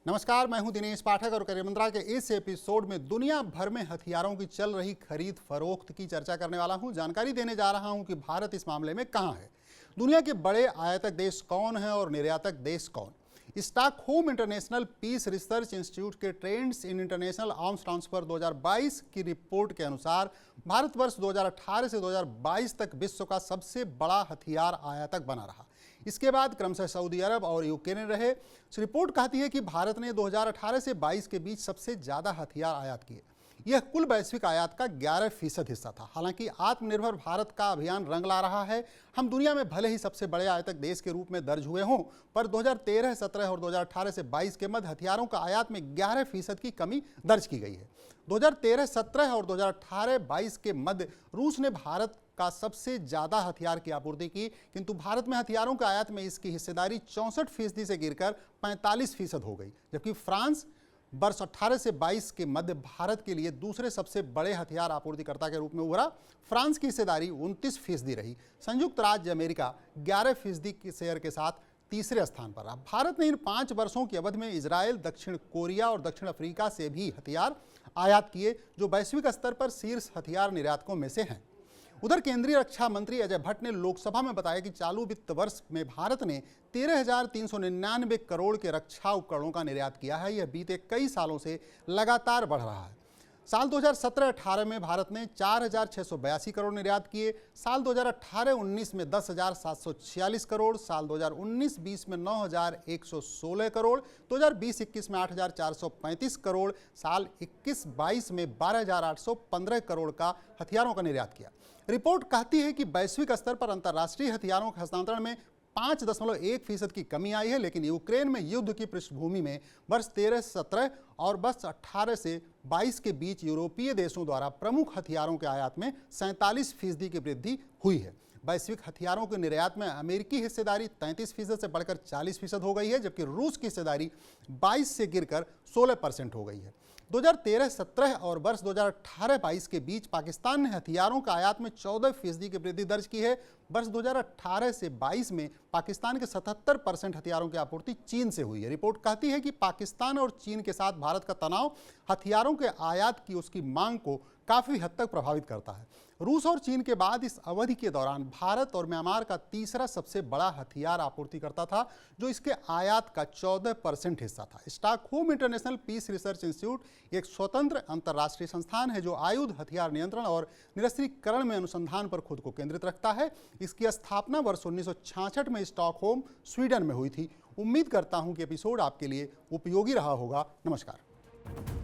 नमस्कार, मैं हूं दिनेश पाठक और करियर मंत्रा के इस एपिसोड में दुनिया भर में हथियारों की चल रही खरीद फरोख्त की चर्चा करने वाला हूं। जानकारी देने जा रहा हूं कि भारत इस मामले में कहां है, दुनिया के बड़े आयातक देश कौन हैं और निर्यातक देश कौन। Stockholm international Peace Research institute के trends in international arms transfer 2022 की रिपोर्ट के अनुसार भारत वर्ष 2018 से 2022 तक विश्व का सबसे बड़ा हथियार आयातक बना रहा। इसके बाद क्रमशः सऊदी अरब और यूक्रेन रहे। रिपोर्ट कहती है कि भारत ने 2018 से 22 के बीच सबसे ज़्यादा हथियार आयात किए। यह कुल वैश्विक आयात का 11% हिस्सा था। हालांकि आत्मनिर्भर भारत का अभियान रंग ला रहा है। हम दुनिया में भले ही सबसे बड़े आयातक देश के रूप में दर्ज हुए हों, पर 2013-17 और 2018 से 22 के मध्य हथियारों का आयात में 11% की कमी दर्ज की गई है। 2013-17 और 2018-22 के मध्य रूस ने भारत का सबसे ज़्यादा हथियार की आपूर्ति की, किंतु भारत में हथियारों के आयात में इसकी हिस्सेदारी 64% से गिरकर 45% हो गई, जबकि फ्रांस वर्ष 18 से 22 के मध्य भारत के लिए दूसरे सबसे बड़े हथियार आपूर्तिकर्ता के रूप में उभरा। फ्रांस की हिस्सेदारी 29% रही। संयुक्त राज्य अमेरिका 11% के शेयर के साथ तीसरे स्थान पर रहा। भारत ने इन 5 वर्षों की अवधि में इजरायल, दक्षिण कोरिया और दक्षिण अफ्रीका से भी हथियार आयात किए, जो वैश्विक स्तर पर शीर्ष हथियार निर्यातकों में से हैं। उधर केंद्रीय रक्षा मंत्री अजय भट्ट ने लोकसभा में बताया कि चालू वित्त वर्ष में भारत ने 13,399 करोड़ के रक्षा उपकरणों का निर्यात किया है। यह बीते कई सालों से लगातार बढ़ रहा है। साल 2017-18 में भारत ने 4,682 करोड़ निर्यात किए, साल 2018-19 में 10,746 करोड़, साल 2019-20 में 9,116 करोड़, 2020-21 में 8,435 करोड़, साल 21-22 में 12,815 करोड़ का हथियारों का निर्यात किया। रिपोर्ट कहती है कि वैश्विक स्तर पर अंतर्राष्ट्रीय हथियारों के हस्तांतरण में 5.1% की कमी आई है, लेकिन यूक्रेन में युद्ध की पृष्ठभूमि में वर्ष 13-17 और वर्ष 18 से 22 के बीच यूरोपीय देशों द्वारा प्रमुख हथियारों के आयात में 47% की वृद्धि हुई है। वैश्विक हथियारों के निर्यात में अमेरिकी हिस्सेदारी 33% से बढ़कर 40% हो गई है, जबकि रूस की हिस्सेदारी 22 से गिरकर 16% हो गई है। 2013-17 और वर्ष 2018-22 के बीच पाकिस्तान ने हथियारों का आयात में 14% की वृद्धि दर्ज की है। वर्ष 2018 से 22 में पाकिस्तान के 77% हथियारों की आपूर्ति चीन से हुई है। रिपोर्ट कहती है कि पाकिस्तान और चीन के साथ भारत का तनाव हथियारों के आयात की उसकी मांग को काफ़ी हद तक प्रभावित करता है। रूस और चीन के बाद इस अवधि के दौरान भारत और म्यांमार का तीसरा सबसे बड़ा हथियार आपूर्तिकर्ता था, जो इसके आयात का 14% हिस्सा था। Stockholm international Peace Research Institute एक स्वतंत्र अंतर्राष्ट्रीय संस्थान है जो आयुध, हथियार नियंत्रण और निरस्त्रीकरण में अनुसंधान पर खुद को केंद्रित रखता है। इसकी स्थापना वर्ष 1966 में स्टॉकहोम, स्वीडन में हुई थी। उम्मीद करता हूं कि एपिसोड आपके लिए उपयोगी रहा होगा। नमस्कार।